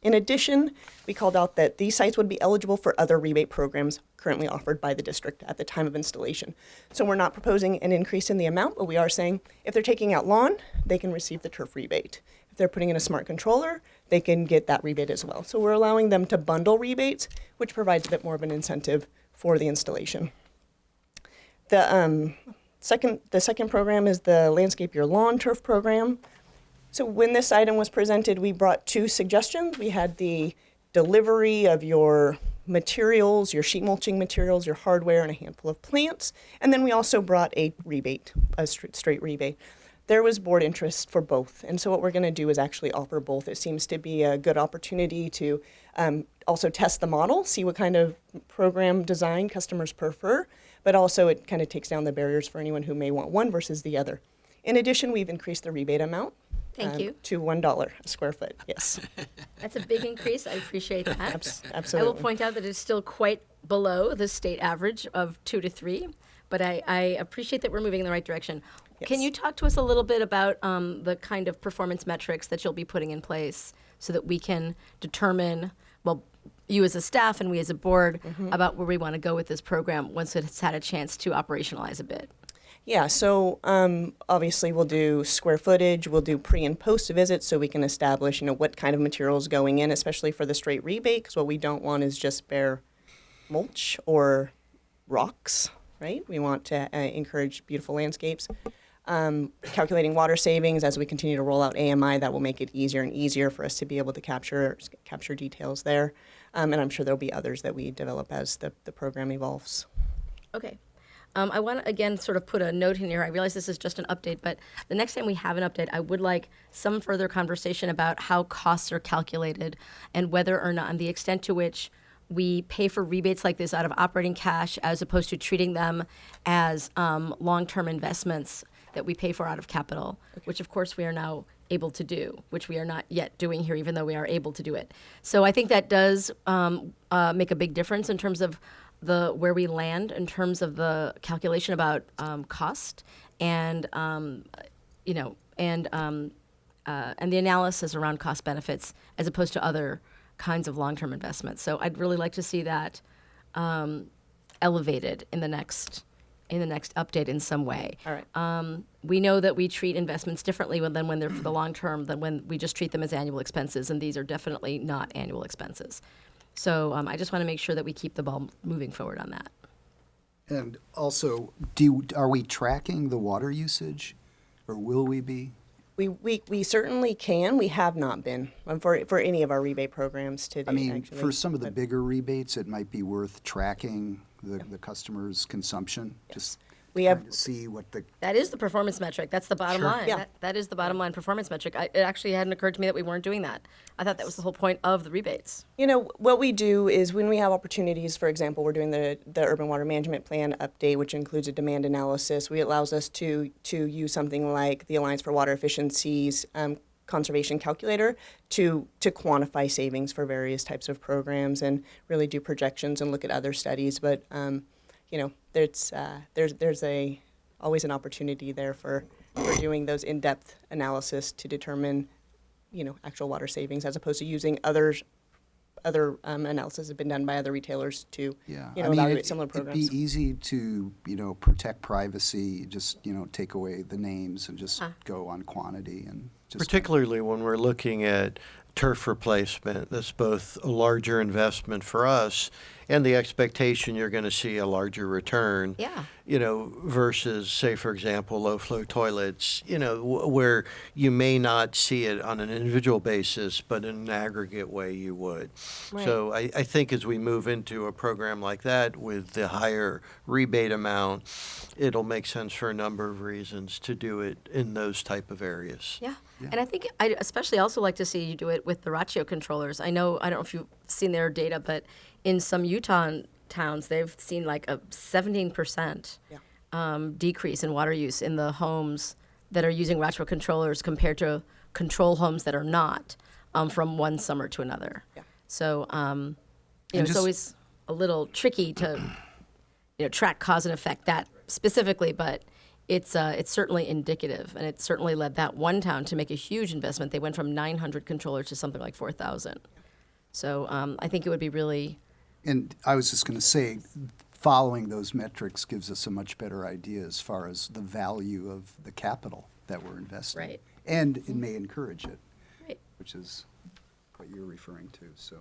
In addition, we called out that these sites would be eligible for other rebate programs currently offered by the district at the time of installation. So we're not proposing an increase in the amount, but we are saying if they're taking out lawn, they can receive the turf rebate. If they're putting in a smart controller, they can get that rebate as well. So we're allowing them to bundle rebates, which provides a bit more of an incentive for the installation. The second program is the Landscape Your Lawn Turf program. So when this item was presented, we brought 2 suggestions. We had the delivery of your materials, your sheet mulching materials, your hardware, and a handful of plants. And then we also brought a rebate, a straight rebate. There was board interest for both. And so what we're going to do is actually offer both. It seems to be a good opportunity to also test the model, see what kind of program design customers prefer, but also it kind of takes down the barriers for anyone who may want one versus the other. In addition, we've increased the rebate amount. Thank you. To $1 a square foot, yes. That's a big increase. I appreciate that. Absolutely. I will point out that it's still quite below the state average of 2 to 3, but I appreciate that we're moving in the right direction. Can Yes. you talk to us a little bit about the kind of performance metrics that you'll be putting in place so that we can determine well, you as a staff and we as a board about where we want to go with this program once it's had a chance to operationalize a bit. Yeah, so obviously we'll do square footage, we'll do pre and post visits so we can establish, what kind of material is going in, especially for the straight rebate, because what we don't want is just bare mulch or rocks, right? We want to encourage beautiful landscapes. Calculating water savings as we continue to roll out AMI, that will make it easier and easier for us to be able to capture details there. And I'm sure there'll be others that we develop as the program evolves. Okay. I want to, again, sort of put a note in here. I realize this is just an update, but the next time we have an update, I would like some further conversation about how costs are calculated and whether or not, and the extent to which we pay for rebates like this out of operating cash as opposed to treating them as long-term investments that we pay for out of capital, which of course we are now able to do, which we are not yet doing here, even though we are able to do it. So I think that does make a big difference in terms of where we land in terms of the calculation about cost and and the analysis around cost benefits as opposed to other kinds of long-term investments. So I'd really like to see that elevated in the next update in some way. All right. We know that we treat investments differently than when they're for the long term than when we just treat them as annual expenses, and these are definitely not annual expenses. So I just want to make sure that we keep the ball moving forward on that. And also, are we tracking the water usage, or will we be? We certainly can. We have not been for any of our rebate programs to date. I mean, actually. for some of the But bigger rebates, it might be worth tracking the customer's consumption. Just We have- trying to see what the That is the performance metric. That's the bottom Sure. line. Yeah. That is the bottom line performance metric. It actually hadn't occurred to me that we weren't doing that. I thought that was the whole point of the rebates. What we do is when we have opportunities, for example, we're doing the Urban Water Management Plan update, which includes a demand analysis. It allows us to use something like the Alliance for Water Efficiency's conservation calculator to quantify savings for various types of programs and really do projections and look at other studies. But there's always an opportunity there for doing those in-depth analysis to determine actual water savings as opposed to using other analysis have been done by other retailers to evaluate similar programs. It'd be easy to protect privacy. Just take away the names and just go on quantity and just Particularly when we're looking at turf replacement, that's both a larger investment for us and the expectation you're going to see a larger return. Yeah. Versus, say, for example, low-flow toilets, where you may not see it on an individual basis, but in an aggregate way you would. Right. So I think as we move into a program like that with the higher rebate amount, it'll make sense for a number of reasons to do it in those type of areas. Yeah. And I think I'd especially also like to see you do it with the ratio controllers. I don't know if you've seen their data, but in some Utah towns, they've seen like a 17% decrease in water use in the homes that are using ratio controllers compared to control homes that are not from one summer to another. Yeah. So, it's always a little tricky to track cause and effect that specifically, but it's certainly indicative, and it certainly led that one town to make a huge investment. They went from 900 controllers to something like 4,000. So I think it would be really. And I was just going to say, following those metrics gives us a much better idea as far as the value of the capital that we're investing. Right. And it may encourage it, Right. which is what you're referring to. So.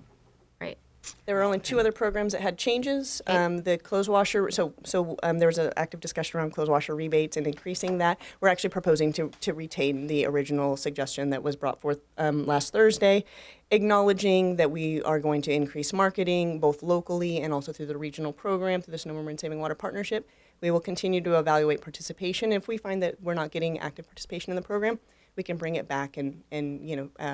Right. There were only two other programs that had changes. The clothes washer, so there was an active discussion around clothes washer rebates and increasing that. We're actually proposing to retain the original suggestion that was brought forth last Thursday, acknowledging that we are going to increase marketing both locally and also through the regional program, through the Sonoma Marin Saving Water Partnership. We will continue to evaluate participation. If we find that we're not getting active participation in the program, we can bring it back and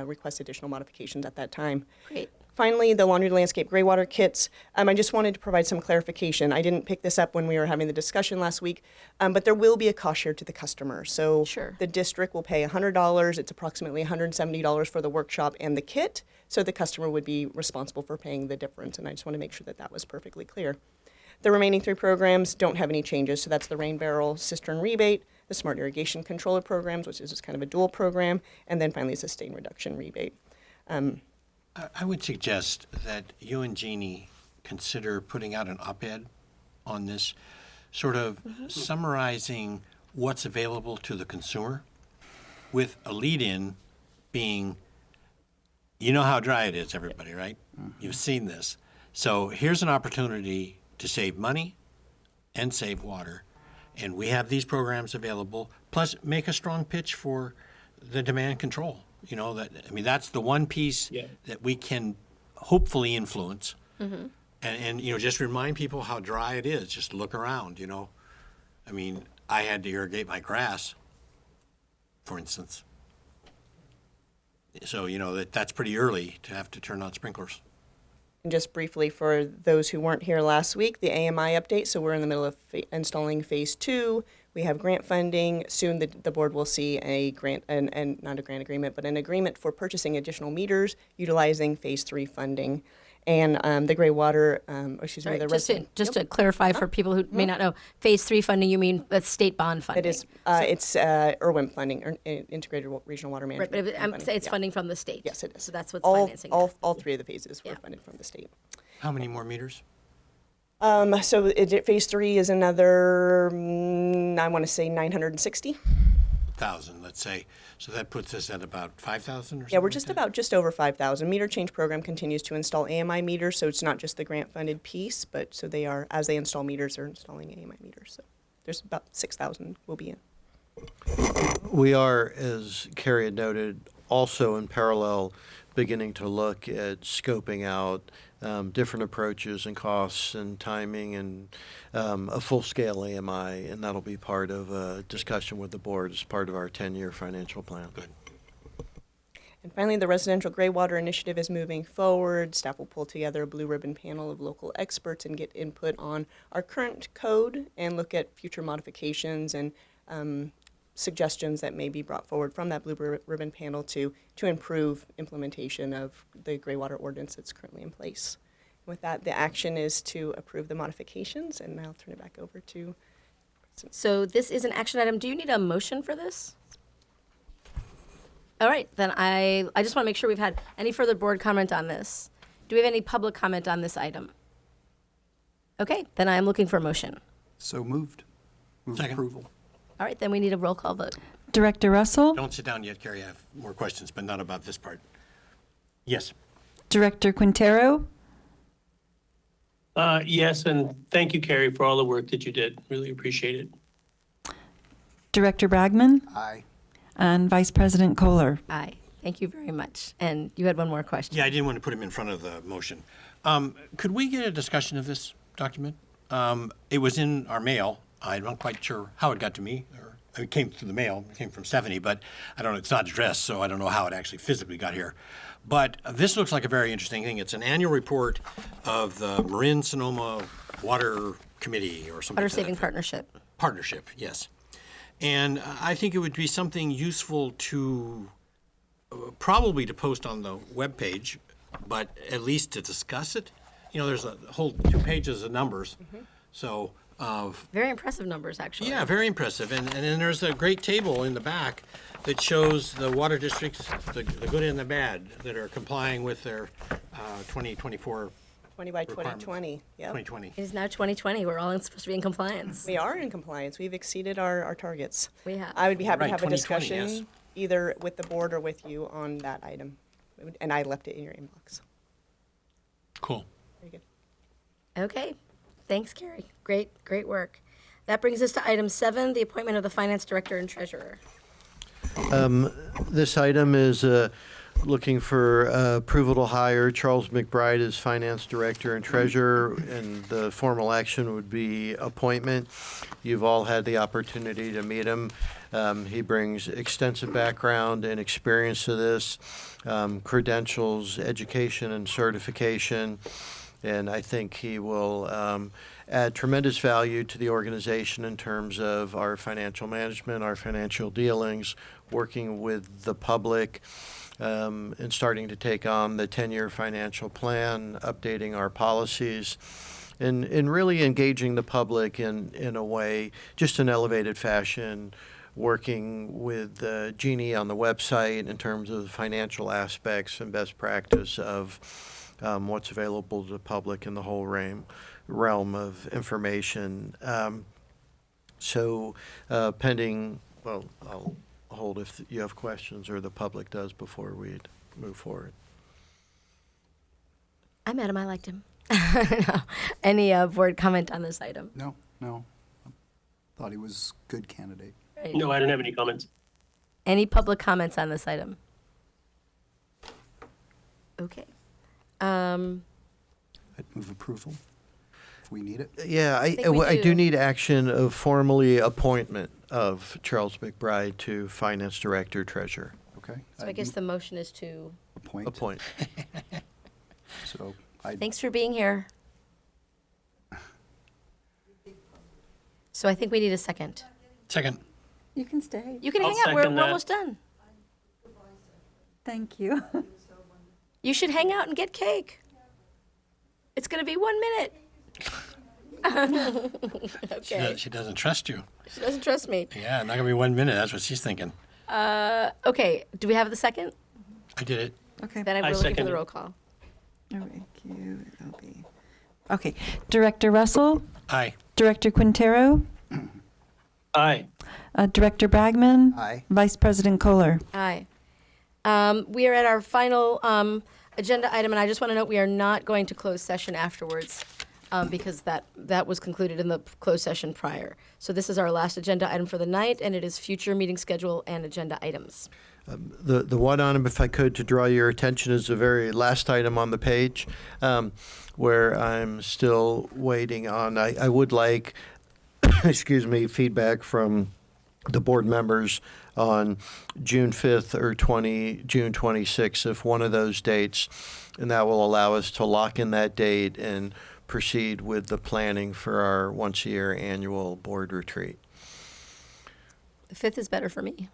request additional modifications at that time. Great. Finally, the laundry landscape gray water kits. I just wanted to provide some clarification. I didn't pick this up when we were having the discussion last week, but there will be a cost share to the customer. So Sure. the district will pay $100. It's approximately $170 for the workshop and the kit. So the customer would be responsible for paying the difference. And I just want to make sure that that was perfectly clear. The remaining three programs don't have any changes. So that's the rain barrel cistern rebate, the smart irrigation controller programs, which is just kind of a dual program, and then finally a sustain reduction rebate. I would suggest that you and Jeannie consider putting out an op-ed on this, sort of summarizing what's available to the consumer, with a lead-in being, you know how dry it is, everybody, right? You've seen this. So here's an opportunity to save money and save water. And we have these programs available, plus make a strong pitch for the demand control. You know, that's the one piece that we can hopefully influence. And just remind people how dry it is. Just look around, I had to irrigate my grass, for instance. So, that's pretty early to have to turn on sprinklers. And just briefly, for those who weren't here last week, the AMI update. So we're in the middle of installing phase 2. We have grant funding. Soon the board will see a grant, and not a grant agreement, but an agreement for purchasing additional meters utilizing phase 3 funding. And the gray water, Sorry, just to clarify for people who may not know, phase 3 funding, you mean that's state bond funding? It is, it's IRWIM funding, or Integrated Regional Water Right, Management. but it's funding from the state. Yes, it is. So that's what's all, financing all, that. all 3 of the phases were funded from the state. How many more meters? So phase 3 is another, I want to say 960. 1,000, let's say. So that puts us at about 5,000 or something? Yeah, we're just over 5,000. Meter change program continues to install AMI meters, so it's not just the grant-funded piece, but so they are, as they install meters, they're installing AMI meters. So there's about 6,000 will be in. We are, as Carrie had noted, also in parallel beginning to look at scoping out different approaches and costs and timing and a full-scale AMI, and that'll be part of a discussion with the board as part of our 10-year financial plan. Good. And finally, the Residential Gray Water Initiative is moving forward. Staff will pull together a blue ribbon panel of local experts and get input on our current code and look at future modifications and suggestions that may be brought forward from that blue ribbon panel to improve implementation of the gray water ordinance that's currently in place. With that, the action is to approve the modifications, and I'll turn it back over to. So this is an action item. Do you need a motion for this? All right, then I just want to make sure we've had any further board comment on this. Do we have any public comment on this item? Okay, then I am looking for a motion. So moved. Move Second. approval. All right, then we need a roll call vote. Director Russell, Don't sit down yet, Carrie. I have more questions, but not about this part. Yes. Director Quintero, Yes, and thank you, Carrie, for all the work that you did. Really appreciate it. Director Bragman, Aye. and Vice President Kohler. Aye, thank you very much. And you had one more question. Yeah, I didn't want to put him in front of the motion. Could we get a discussion of this document? It was in our mail. I'm not quite sure how it got to me, or it came through the mail. It came from Stephanie, but I don't know. It's not addressed, so I don't know how it actually physically got here. But this looks like a very interesting thing. It's an annual report of the Marin Sonoma Water Committee or something. Water to that Saving effect. Partnership. Partnership, yes. And I think it would be something useful to probably to post on the webpage, but at least to discuss it. There's a whole 2 pages of numbers. So, Very impressive numbers, actually. yeah, very impressive. And then there's a great table in the back that shows the water districts, the good and the bad, that are complying with their 2024, 20 by Requirements. 2020. Yep. 2020. It is now 2020. We're all supposed to be in compliance. We are in compliance. We've exceeded our targets. We have. I would be happy Right, to have a 2020, discussion yes. either with the board or with you on that item. And I left it in your inbox. Cool. Very good. Okay, thanks, Carrie. Great work. That brings us to item 7, the appointment of the finance director and treasurer. This item is looking for approval to hire Charles McBride as finance director and treasurer, and the formal action would be appointment. You've all had the opportunity to meet him. He brings extensive background and experience to this, credentials, education, and certification. And I think he will add tremendous value to the organization in terms of our financial management, our financial dealings, working with the public, and starting to take on the 10-year financial plan, updating our policies, and really engaging the public in a way, just an elevated fashion, working with Jeannie on the website in terms of the financial aspects and best practice of what's available to the public in the whole realm of information. So pending, well, I'll hold if you have questions or the public does before we move forward. I met him. I liked him. No. Any board comment on this item? No, thought he was a good candidate. Right. No, I don't have any comments. Any public comments on this item? Okay. I'd move approval if we need it. Yeah, think we I do. do need action of formally appointment of Charles McBride to Finance Director Treasurer. Okay. So I I'd guess the motion is to, Appoint. So I, thanks for being here. So I think we need a second. Second. You can stay. You can I'll hang out. We're second that. almost done. Thank you. You should hang out and get cake. It's going to be 1 minute. Okay. She doesn't trust you. She doesn't trust me. Yeah, not going to be 1 minute. That's what she's thinking. Okay. Do we have the second? I did it. Okay. Then I we're looking for second the it. roll call. All right, QLB. Okay. Director Russell, Aye. Director Quintero, Aye. Director Bragman, aye. Vice President Kohler. Aye. We are at our final agenda item, and I just want to note we are not going to close session afterwards because that was concluded in the closed session prior. So this is our last agenda item for the night, and it is future meeting schedule and agenda items. The one item, if I could, to draw your attention is the very last item on the page, where I'm still waiting on. I would like, excuse me, feedback from the board members on June 5th or June 26th, if one of those dates, and that will allow us to lock in that date and proceed with the planning for our once-a-year annual board retreat. The 5th is better for me.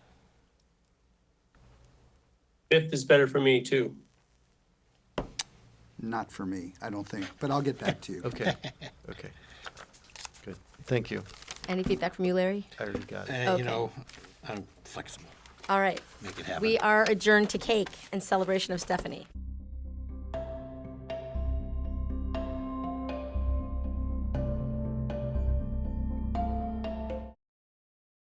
5th is better for me, too. Not for me, I don't think, but I'll get back to you. Okay. Okay. Good. Thank you. Any feedback from you, Larry? I already got it. Okay. You know, I'm flexible. All right. Make it happen. We are adjourned to cake and celebration of Stephanie.